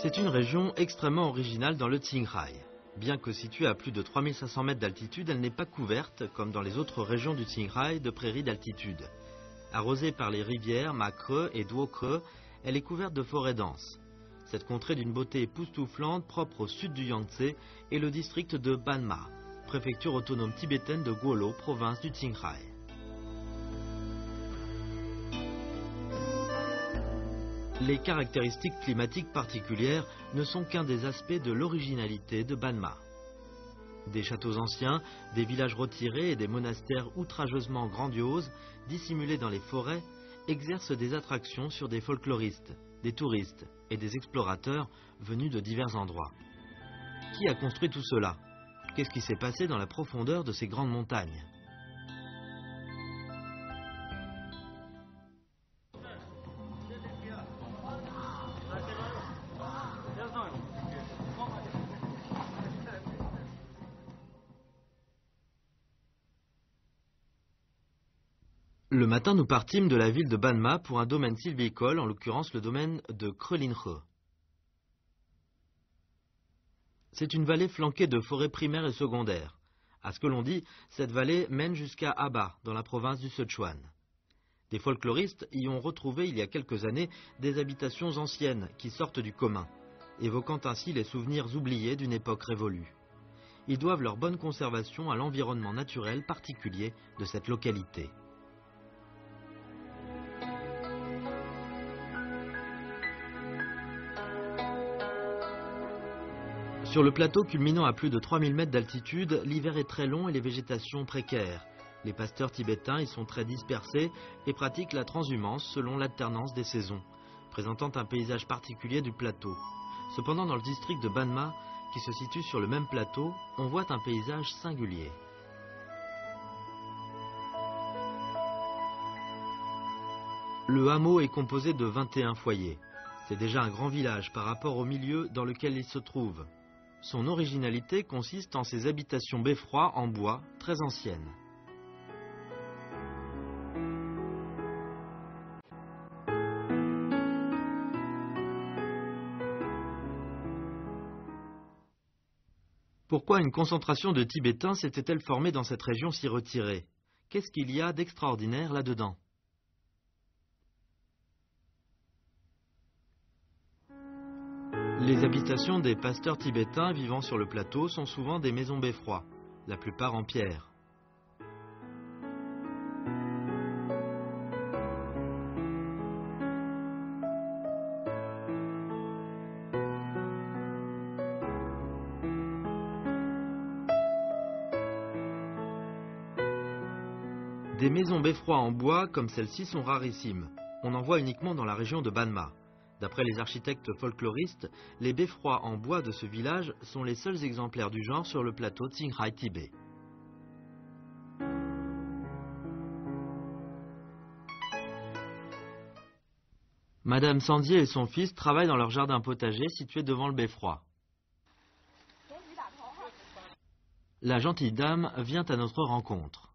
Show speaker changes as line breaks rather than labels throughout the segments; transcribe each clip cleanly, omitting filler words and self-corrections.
C'est une région extrêmement originale dans le Qinghai. Bien que située à plus de 3500 mètres d'altitude, elle n'est pas couverte, comme dans les autres régions du Qinghai, de prairies d'altitude. Arrosée par les rivières Ma-Kre et Duo-Kre, elle est couverte de forêts denses. Cette contrée d'une beauté époustouflante, propre au sud du Yangtze, est le district de Banma, préfecture autonome tibétaine de Guolo, province du Qinghai. Les caractéristiques climatiques particulières ne sont qu'un des aspects de l'originalité de Banma. Des châteaux anciens, des villages retirés et des monastères outrageusement grandioses, dissimulés dans les forêts, exercent des attractions sur des folkloristes, des touristes et des explorateurs venus de divers endroits. Qui a construit tout cela? Qu'est-ce qui s'est passé dans la profondeur de ces grandes montagnes? Le matin, nous partîmes de la ville de Banma pour un domaine sylvicole, en l'occurrence le domaine de Krelinche. C'est une vallée flanquée de forêts primaires et secondaires. À ce que l'on dit, cette vallée mène jusqu'à Aba, dans la province du Sichuan. Des folkloristes y ont retrouvé il y a quelques années des habitations anciennes qui sortent du commun, évoquant ainsi les souvenirs oubliés d'une époque révolue. Ils doivent leur bonne conservation à l'environnement naturel particulier de cette localité. Sur le plateau culminant à plus de 3000 mètres d'altitude, l'hiver est très long et les végétations précaires. Les pasteurs tibétains y sont très dispersés et pratiquent la transhumance selon l'alternance des saisons, présentant un paysage particulier du plateau. Cependant, dans le district de Banma, qui se situe sur le même plateau, on voit un paysage singulier. Le hameau est composé de 21 foyers. C'est déjà un grand village par rapport au milieu dans lequel il se trouve. Son originalité consiste en ses habitations beffrois en bois très anciennes. Pourquoi une concentration de Tibétains s'était-elle formée dans cette région si retirée? Qu'est-ce qu'il y a d'extraordinaire là-dedans? Les habitations des pasteurs tibétains vivant sur le plateau sont souvent des maisons beffrois, la plupart en pierre. Des maisons beffrois en bois comme celle-ci sont rarissimes. On en voit uniquement dans la région de Banma. D'après les architectes folkloristes, les beffrois en bois de ce village sont les seuls exemplaires du genre sur le plateau Qinghai-Tibet. Madame Sandier et son fils travaillent dans leur jardin potager situé devant le beffroi. La gentille dame vient à notre rencontre.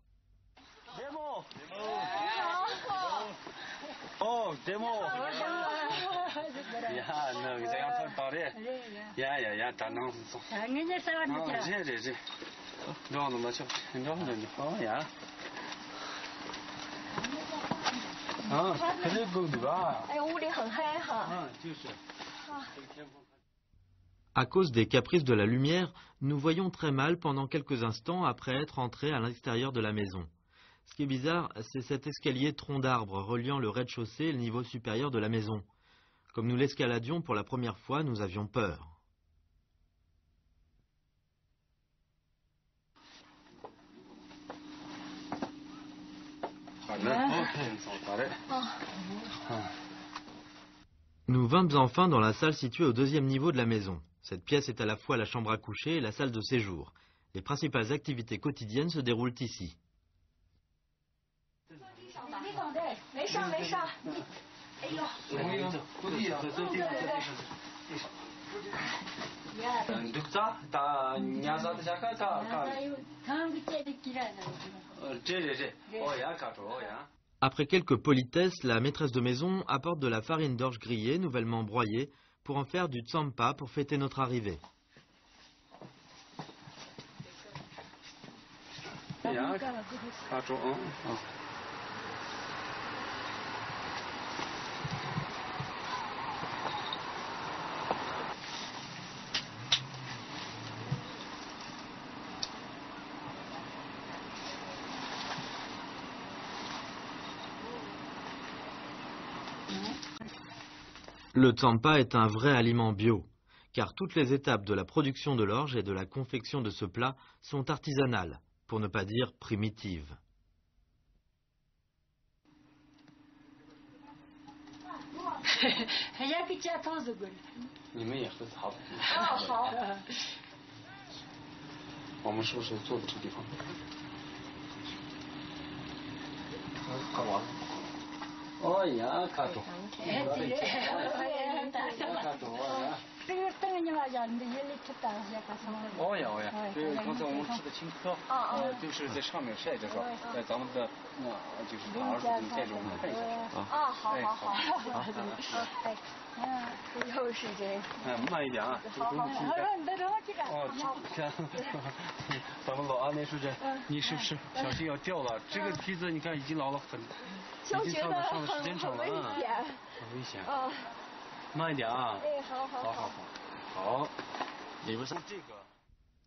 À cause des caprices de la lumière, nous voyons très mal pendant quelques instants après être entrés à l'extérieur de la maison. Ce qui est bizarre, c'est cet escalier tronc d'arbre reliant le rez-de-chaussée et le niveau supérieur de la maison. Comme nous l'escaladions pour la première fois, nous avions peur. Nous vînmes enfin dans la salle située au deuxième niveau de la maison. Cette pièce est à la fois la chambre à coucher et la salle de séjour. Les principales activités quotidiennes se déroulent ici. Après quelques politesses, la maîtresse de maison apporte de la farine d'orge grillée nouvellement broyée pour en faire du tsampa pour fêter notre arrivée. Le tsampa est un vrai aliment bio, car toutes les étapes de la production de l'orge et de la confection de ce plat sont artisanales, pour ne pas dire primitives.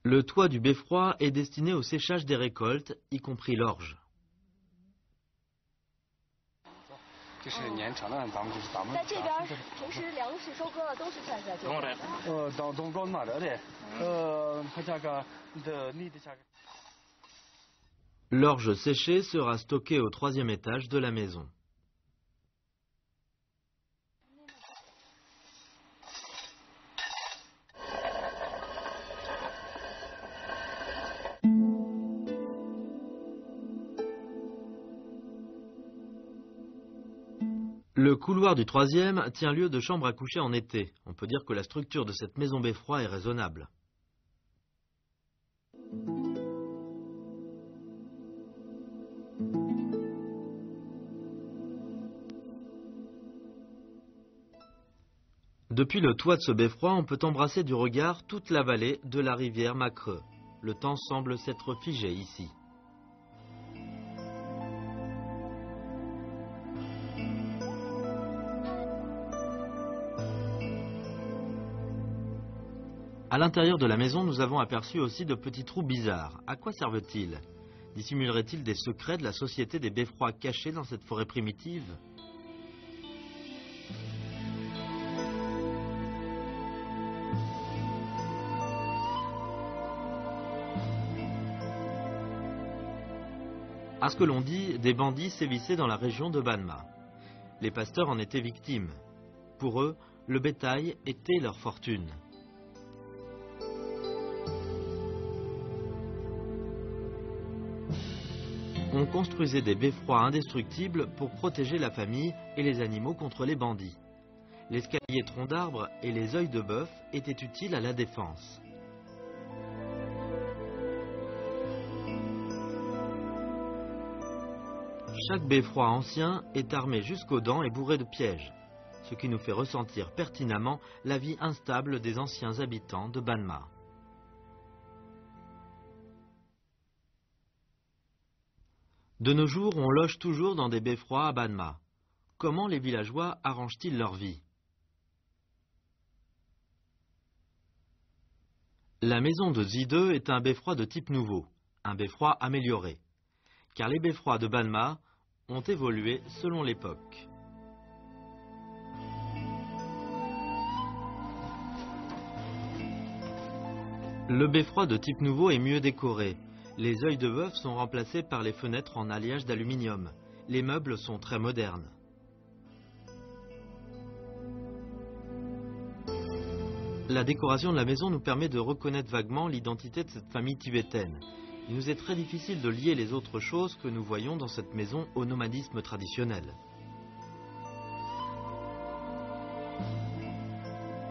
Le toit du beffroi est destiné au séchage des récoltes, y compris l'orge. L'orge séchée sera stockée au 3e étage de la maison. Le couloir du 3e tient lieu de chambre à coucher en été. On peut dire que la structure de cette maison beffroi est raisonnable. Depuis le toit de ce beffroi, on peut embrasser du regard toute la vallée de la rivière Macreux. Le temps semble s'être figé ici. À l'intérieur de la maison, nous avons aperçu aussi de petits trous bizarres. À quoi servent-ils? Dissimuleraient-ils des secrets de la société des beffrois cachés dans cette forêt primitive? À ce que l'on dit, des bandits sévissaient dans la région de Banma. Les pasteurs en étaient victimes. Pour eux, le bétail était leur fortune. On construisait des beffrois indestructibles pour protéger la famille et les animaux contre les bandits. L'escalier tronc d'arbre et les œils de bœuf étaient utiles à la défense. Chaque beffroi ancien est armé jusqu'aux dents et bourré de pièges, ce qui nous fait ressentir pertinemment la vie instable des anciens habitants de Banma. De nos jours, on loge toujours dans des beffrois à Banma. Comment les villageois arrangent-ils leur vie? La maison de Zide est un beffroi de type nouveau, un beffroi amélioré, car les beffrois de Banma ont évolué selon l'époque. Le beffroi de type nouveau est mieux décoré. Les œils de bœuf sont remplacés par les fenêtres en alliage d'aluminium. Les meubles sont très modernes. La décoration de la maison nous permet de reconnaître vaguement l'identité de cette famille tibétaine. Il nous est très difficile de lier les autres choses que nous voyons dans cette maison au nomadisme traditionnel.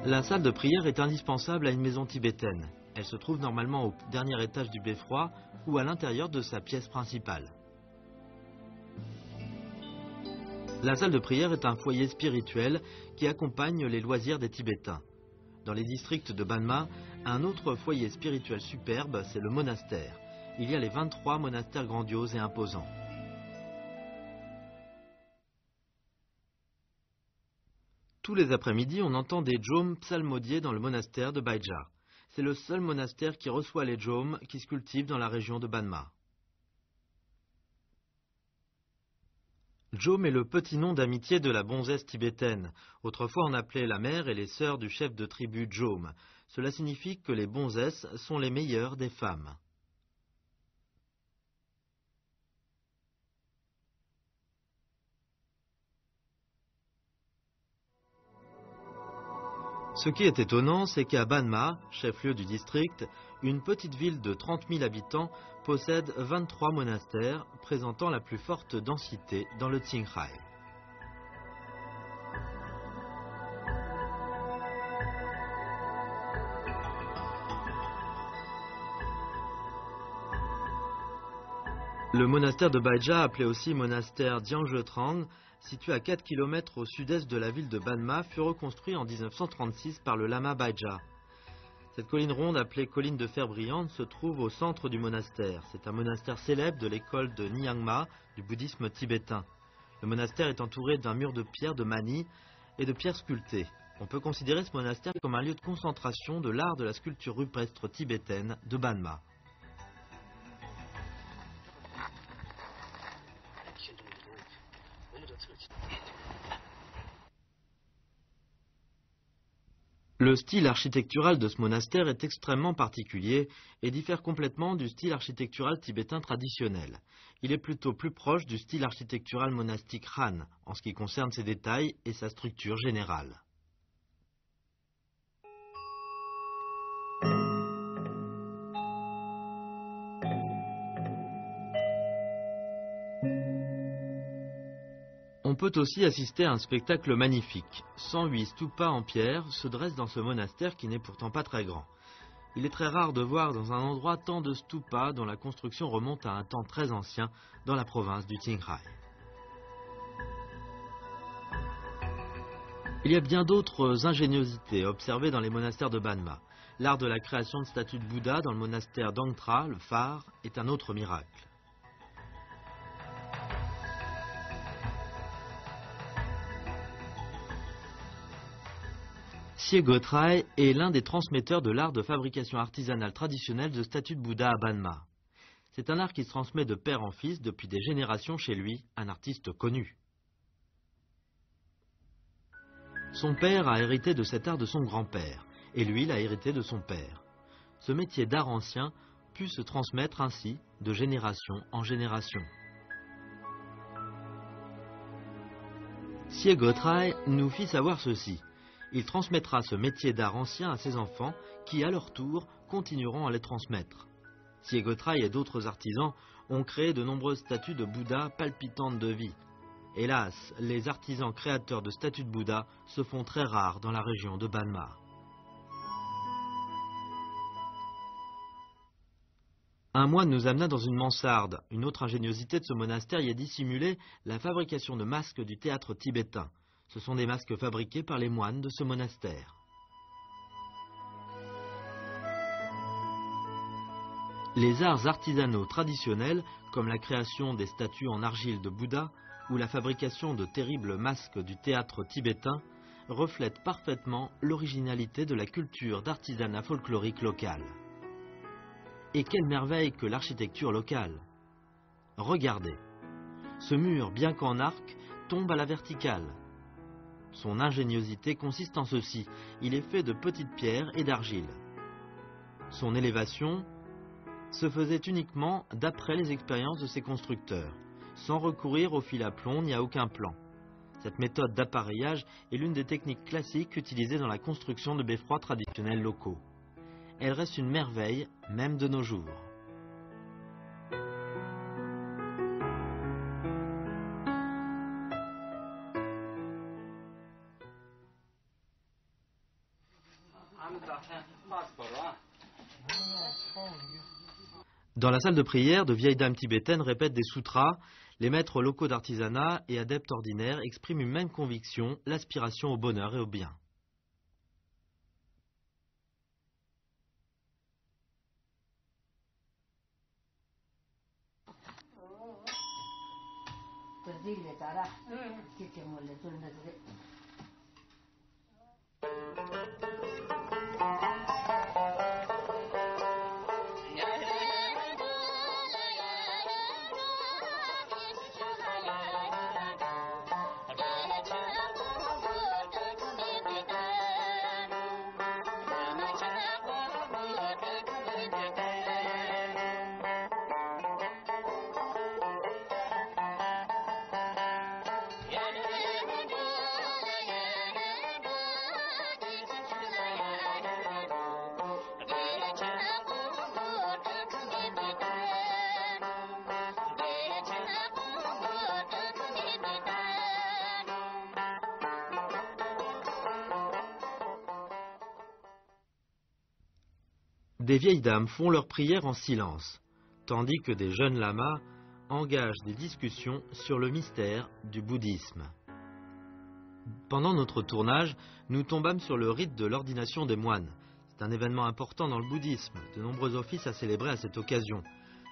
La salle de prière est indispensable à une maison tibétaine. Elle se trouve normalement au dernier étage du beffroi ou à l'intérieur de sa pièce principale. La salle de prière est un foyer spirituel qui accompagne les loisirs des Tibétains. Dans les districts de Banma, un autre foyer spirituel superbe, c'est le monastère. Il y a les 23 monastères grandioses et imposants. Tous les après-midi, on entend des djômes psalmodier dans le monastère de Baïdja. C'est le seul monastère qui reçoit les djômes qui se cultivent dans la région de Banma. Djôm est le petit nom d'amitié de la bonzesse tibétaine. Autrefois, on appelait la mère et les sœurs du chef de tribu Djôm. Cela signifie que les bonzesses sont les meilleures des femmes. Ce qui est étonnant, c'est qu'à Banma, chef-lieu du district, une petite ville de 30 000 habitants possède 23 monastères, présentant la plus forte densité dans le Qinghai. Le monastère de Baïdja, appelé aussi monastère Jiangzhetrang, situé à 4 km au sud-est de la ville de Banma, fut reconstruit en 1936 par le lama Baïdja. Cette colline ronde, appelée colline de fer brillante, se trouve au centre du monastère. C'est un monastère célèbre de l'école de Nyingma, du bouddhisme tibétain. Le monastère est entouré d'un mur de pierre de manie et de pierres sculptées. On peut considérer ce monastère comme un lieu de concentration de l'art de la sculpture rupestre tibétaine de Banma. Le style architectural de ce monastère est extrêmement particulier et diffère complètement du style architectural tibétain traditionnel. Il est plutôt plus proche du style architectural monastique Han, en ce qui concerne ses détails et sa structure générale. On peut aussi assister à un spectacle magnifique. 108 stupas en pierre se dressent dans ce monastère qui n'est pourtant pas très grand. Il est très rare de voir dans un endroit tant de stupas dont la construction remonte à un temps très ancien dans la province du Qinghai. Il y a bien d'autres ingéniosités observées dans les monastères de Banma. L'art de la création de statues de Bouddha dans le monastère d'Angtra, le phare, est un autre miracle. Siegotrai est l'un des transmetteurs de l'art de fabrication artisanale traditionnelle de statues de Bouddha à Banma. C'est un art qui se transmet de père en fils depuis des générations chez lui, un artiste connu. Son père a hérité de cet art de son grand-père, et lui l'a hérité de son père. Ce métier d'art ancien put se transmettre ainsi de génération en génération. Siegotrai nous fit savoir ceci. Il transmettra ce métier d'art ancien à ses enfants qui, à leur tour, continueront à les transmettre. Siegotrai et d'autres artisans ont créé de nombreuses statues de Bouddha palpitantes de vie. Hélas, les artisans créateurs de statues de Bouddha se font très rares dans la région de Banma. Un moine nous amena dans une mansarde. Une autre ingéniosité de ce monastère y est dissimulée, la fabrication de masques du théâtre tibétain. Ce sont des masques fabriqués par les moines de ce monastère. Les arts artisanaux traditionnels, comme la création des statues en argile de Bouddha ou la fabrication de terribles masques du théâtre tibétain, reflètent parfaitement l'originalité de la culture d'artisanat folklorique locale. Et quelle merveille que l'architecture locale! Regardez, ce mur, bien qu'en arc, tombe à la verticale. Son ingéniosité consiste en ceci, il est fait de petites pierres et d'argile. Son élévation se faisait uniquement d'après les expériences de ses constructeurs, sans recourir au fil à plomb ni à aucun plan. Cette méthode d'appareillage est l'une des techniques classiques utilisées dans la construction de beffrois traditionnels locaux. Elle reste une merveille, même de nos jours. Dans la salle de prière, de vieilles dames tibétaines répètent des sutras, Les maîtres locaux d'artisanat et adeptes ordinaires expriment une même conviction, l'aspiration au bonheur et au bien. Des vieilles dames font leurs prières en silence, tandis que des jeunes lamas engagent des discussions sur le mystère du bouddhisme. Pendant notre tournage, nous tombâmes sur le rite de l'ordination des moines. C'est un événement important dans le bouddhisme, de nombreux offices à célébrer à cette occasion.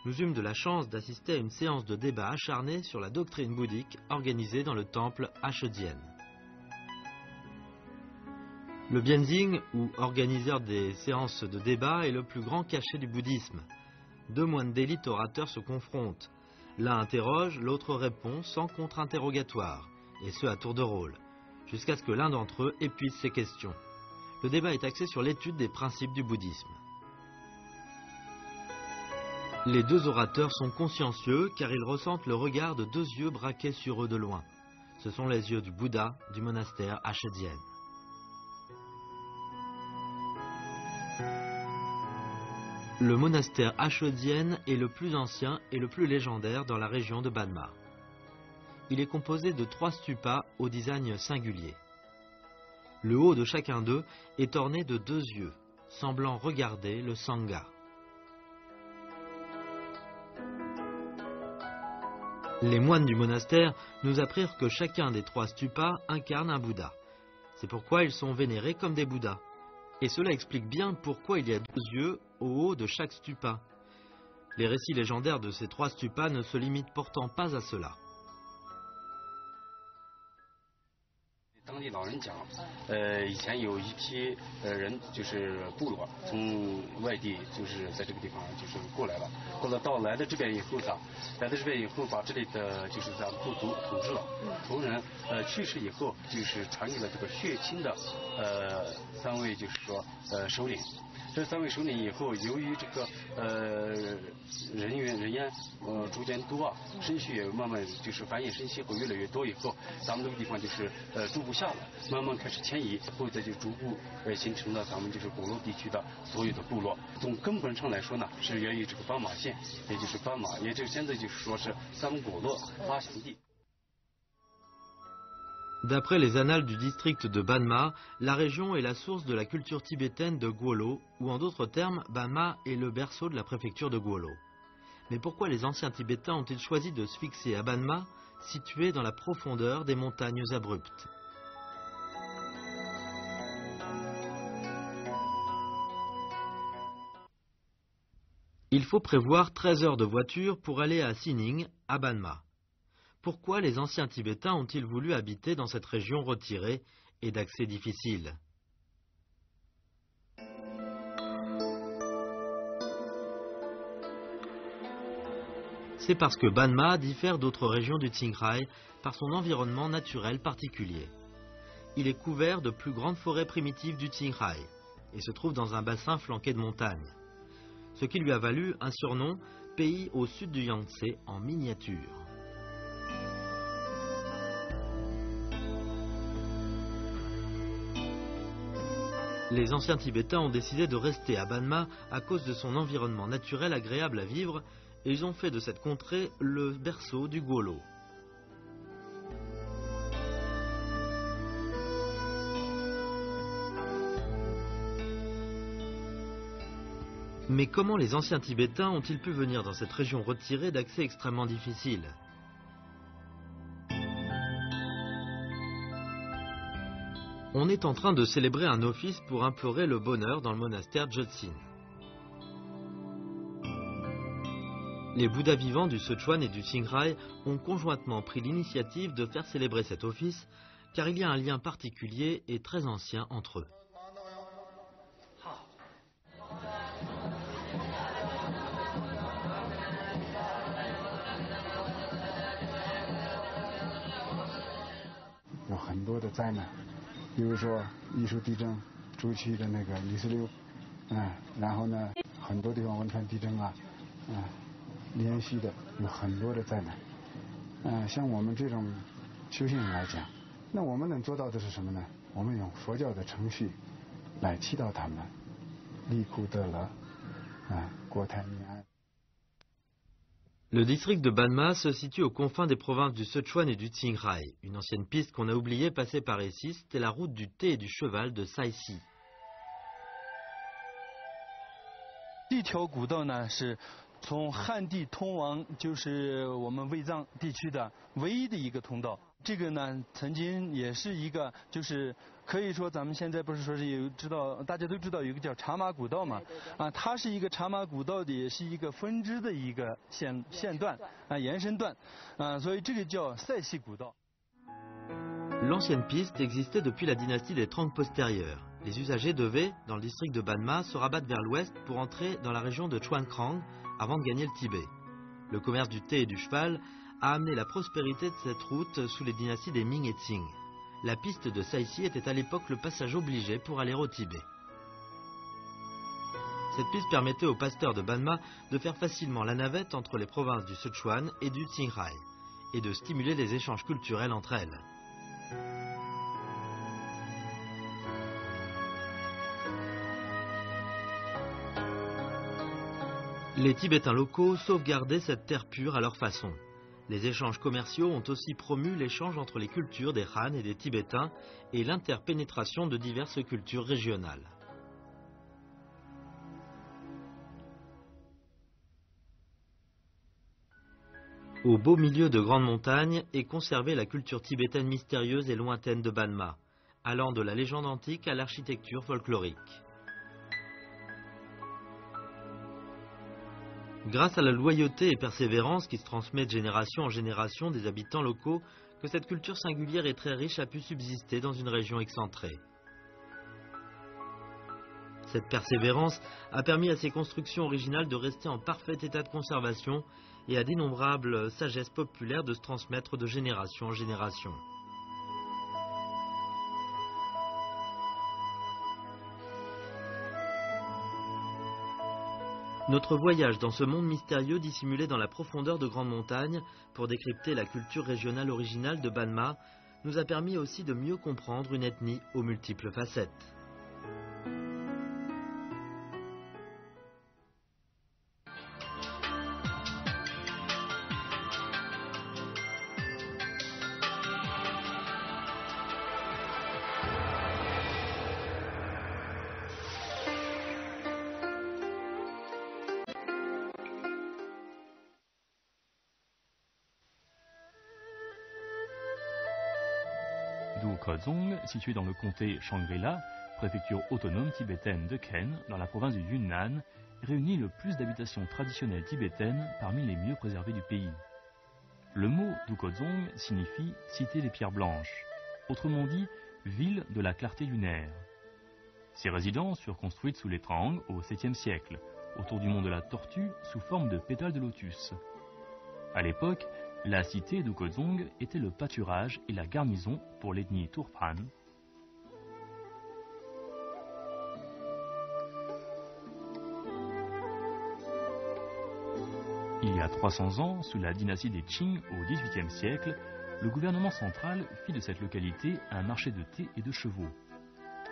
Nous eûmes de la chance d'assister à une séance de débat acharnée sur la doctrine bouddhique organisée dans le temple Ashodian. Le Bienzing, ou organiseur des séances de débat, est le plus grand cachet du bouddhisme. Deux moines d'élite orateurs se confrontent. L'un interroge, l'autre répond sans contre-interrogatoire, et ce à tour de rôle, jusqu'à ce que l'un d'entre eux épuise ses questions. Le débat est axé sur l'étude des principes du bouddhisme. Les deux orateurs sont consciencieux car ils ressentent le regard de deux yeux braqués sur eux de loin. Ce sont les yeux du Bouddha du monastère Ashodian. Le monastère Ashodian est le plus ancien et le plus légendaire dans la région de Banma. Il est composé de 3 stupas au design singulier. Le haut de chacun d'eux est orné de 2 yeux, semblant regarder le Sangha. Les moines du monastère nous apprirent que chacun des 3 stupas incarne un Bouddha. C'est pourquoi ils sont vénérés comme des Bouddhas. Et cela explique bien pourquoi il y a 2 yeux au haut de chaque stupa. Les récits légendaires de ces 3 stupas ne se limitent pourtant pas à cela.
当地老人讲，以前有一批人就是部落从外地就是在这个地方就是过来了，到来的这边以后呢，把这里的就是咱们部族统治了，族人去世以后就是传给了这个血亲的3位就是说首领。 这3位首领以后，由于这个人烟逐渐多啊，生息也慢慢就是繁衍生息会越来越多以后，咱们这个地方就是住不下了，慢慢开始迁移，后再就逐步形成了咱们就是果洛地区的所有的部落。从根本上来说呢，是源于这个斑马县，也就是斑马，也就现在就是说是咱们果洛发祥地。
D'après les annales du district de Banma, la région est la source de la culture tibétaine de Gwolo, ou en d'autres termes, Banma est le berceau de la préfecture de Gwolo. Mais pourquoi les anciens Tibétains ont-ils choisi de se fixer à Banma, situé dans la profondeur des montagnes abruptes? Il faut prévoir 13 heures de voiture pour aller à Sining, à Banma. Pourquoi les anciens Tibétains ont-ils voulu habiter dans cette région retirée et d'accès difficile? C'est parce que Banma diffère d'autres régions du Qinghai par son environnement naturel particulier. Il est couvert de plus grandes forêts primitives du Qinghai et se trouve dans un bassin flanqué de montagnes, ce qui lui a valu un surnom « pays au sud du Yangtze en miniature ». Les anciens Tibétains ont décidé de rester à Banma à cause de son environnement naturel agréable à vivre et ils ont fait de cette contrée le berceau du Gwolo. Mais comment les anciens Tibétains ont-ils pu venir dans cette région retirée d'accès extrêmement difficile? On est en train de célébrer un office pour implorer le bonheur dans le monastère Jodsin. Les Bouddhas vivants du Sichuan et du Qinghai ont conjointement pris l'initiative de faire célébrer cet office, car il y a un lien particulier et très ancien entre eux. Le district de Banma se situe aux confins des provinces du Sichuan et du Qinghai. Une ancienne piste qu'on a oublié passer par ici, c'était la route du thé et du cheval de Saixi.
这条古道呢，是从汉地通往就是我们卫藏地区的唯一的一个通道。这个呢，曾经也是一个，就是可以说咱们现在不是说是有知道，大家都知道有一个叫茶马古道嘛，它是一个茶马古道的，也是一个分支的一个线段延伸段，所以这个叫赛西古道。
L'ancienne piste existait depuis la dynastie des Tang postérieure. Les usagers devaient, dans le district de Banma, se rabattre vers l'ouest pour entrer dans la région de Chuankrang avant de gagner le Tibet. Le commerce du thé et du cheval a amené la prospérité de cette route sous les dynasties des Ming et Qing. La piste de Saixi était à l'époque le passage obligé pour aller au Tibet. Cette piste permettait aux pasteurs de Banma de faire facilement la navette entre les provinces du Sichuan et du Qinghai et de stimuler les échanges culturels entre elles. Les Tibétains locaux sauvegardaient cette terre pure à leur façon. Les échanges commerciaux ont aussi promu l'échange entre les cultures des Han et des Tibétains et l'interpénétration de diverses cultures régionales. Au beau milieu de grandes montagnes est conservée la culture tibétaine mystérieuse et lointaine de Banma, allant de la légende antique à l'architecture folklorique. Grâce à la loyauté et persévérance qui se transmet de génération en génération des habitants locaux, que cette culture singulière et très riche a pu subsister dans une région excentrée. Cette persévérance a permis à ces constructions originales de rester en parfait état de conservation et à d'innombrables sagesses populaires de se transmettre de génération en génération. Notre voyage dans ce monde mystérieux dissimulé dans la profondeur de grandes montagnes pour décrypter la culture régionale originale de Banma nous a permis aussi de mieux comprendre une ethnie aux multiples facettes.
Dukozong, situé dans le comté Shangri-La, préfecture autonome tibétaine de Ken, dans la province du Yunnan, réunit le plus d'habitations traditionnelles tibétaines parmi les mieux préservées du pays. Le mot Dukozong signifie cité des pierres blanches, autrement dit ville de la clarté lunaire. Ces résidences furent construites sous les Tang au 7e siècle, autour du mont de la Tortue sous forme de pétales de lotus. À l'époque, la cité Dukozong était le pâturage et la garnison pour l'ethnie Turpan. Il y a 300 ans, sous la dynastie des Qing au XVIIIe siècle, le gouvernement central fit de cette localité un marché de thé et de chevaux.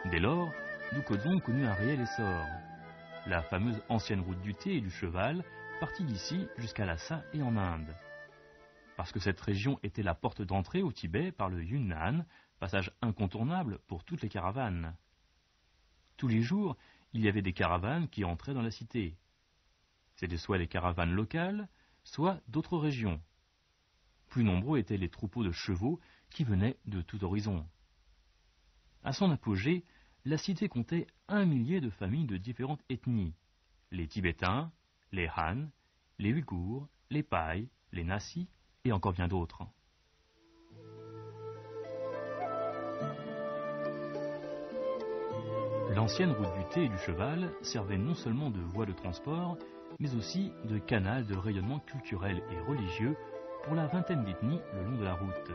Dès lors, Dukozong connut un réel essor. La fameuse ancienne route du thé et du cheval partit d'ici jusqu'à Lhasa et en Inde. Parce que cette région était la porte d'entrée au Tibet par le Yunnan, passage incontournable pour toutes les caravanes. Tous les jours, il y avait des caravanes qui entraient dans la cité. C'étaient soit les caravanes locales, soit d'autres régions. Plus nombreux étaient les troupeaux de chevaux qui venaient de tout horizon. À son apogée, la cité comptait 1 millier de familles de différentes ethnies. Les Tibétains, les Han, les Ouïghours, les Pai, les Nasi et encore bien d'autres. L'ancienne route du thé et du cheval servait non seulement de voie de transport, mais aussi de canal de rayonnement culturel et religieux pour la vingtaine d'ethnies le long de la route.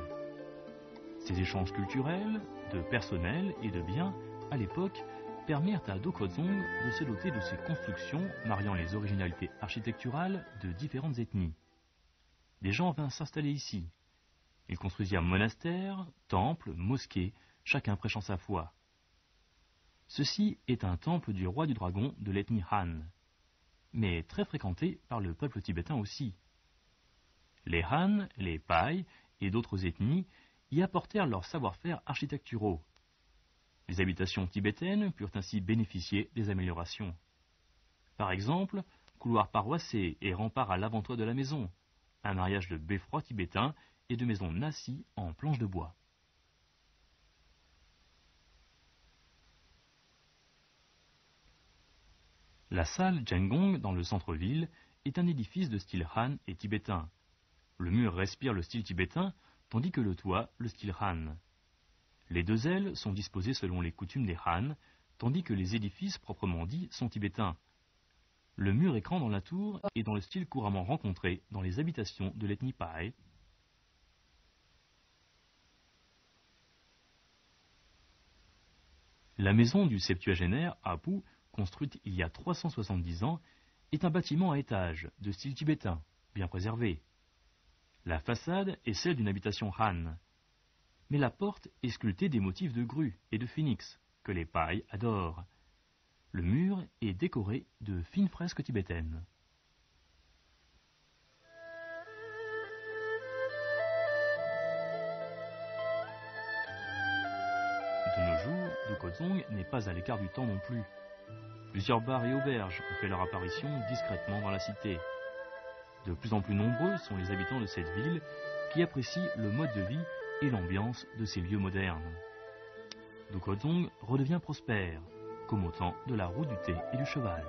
Ces échanges culturels, de personnel et de biens, à l'époque, permirent à Dokgodzong de se doter de ces constructions mariant les originalités architecturales de différentes ethnies. Des gens vinrent s'installer ici. Ils construisirent monastères, temples, mosquées, chacun prêchant sa foi. Ceci est un temple du roi du dragon de l'ethnie Han, mais très fréquenté par le peuple tibétain aussi. Les Han, les Pai et d'autres ethnies y apportèrent leurs savoir-faire architecturaux. Les habitations tibétaines purent ainsi bénéficier des améliorations. Par exemple, couloirs paroissés et remparts à l'avant-toit de la maison, un mariage de beffrois tibétains et de maisons nasi en planches de bois. La salle Jengong dans le centre-ville est un édifice de style Han et tibétain. Le mur respire le style tibétain, tandis que le toit, le style Han. Les deux ailes sont disposées selon les coutumes des Han, tandis que les édifices proprement dits sont tibétains. Le mur écran dans la tour est dans le style couramment rencontré dans les habitations de l'ethnie Pai. La maison du septuagénaire Apu, construite il y a 370 ans, est un bâtiment à étages de style tibétain, bien préservé. La façade est celle d'une habitation Han, mais la porte est sculptée des motifs de grue et de phénix, que les Pai adorent. Le mur est décoré de fines fresques tibétaines. De nos jours, Dokgodzong n'est pas à l'écart du temps non plus. Plusieurs bars et auberges ont fait leur apparition discrètement dans la cité. De plus en plus nombreux sont les habitants de cette ville qui apprécient le mode de vie et l'ambiance de ces lieux modernes. Dokgodzong redevient prospère, comme au temps de la route du thé et du cheval.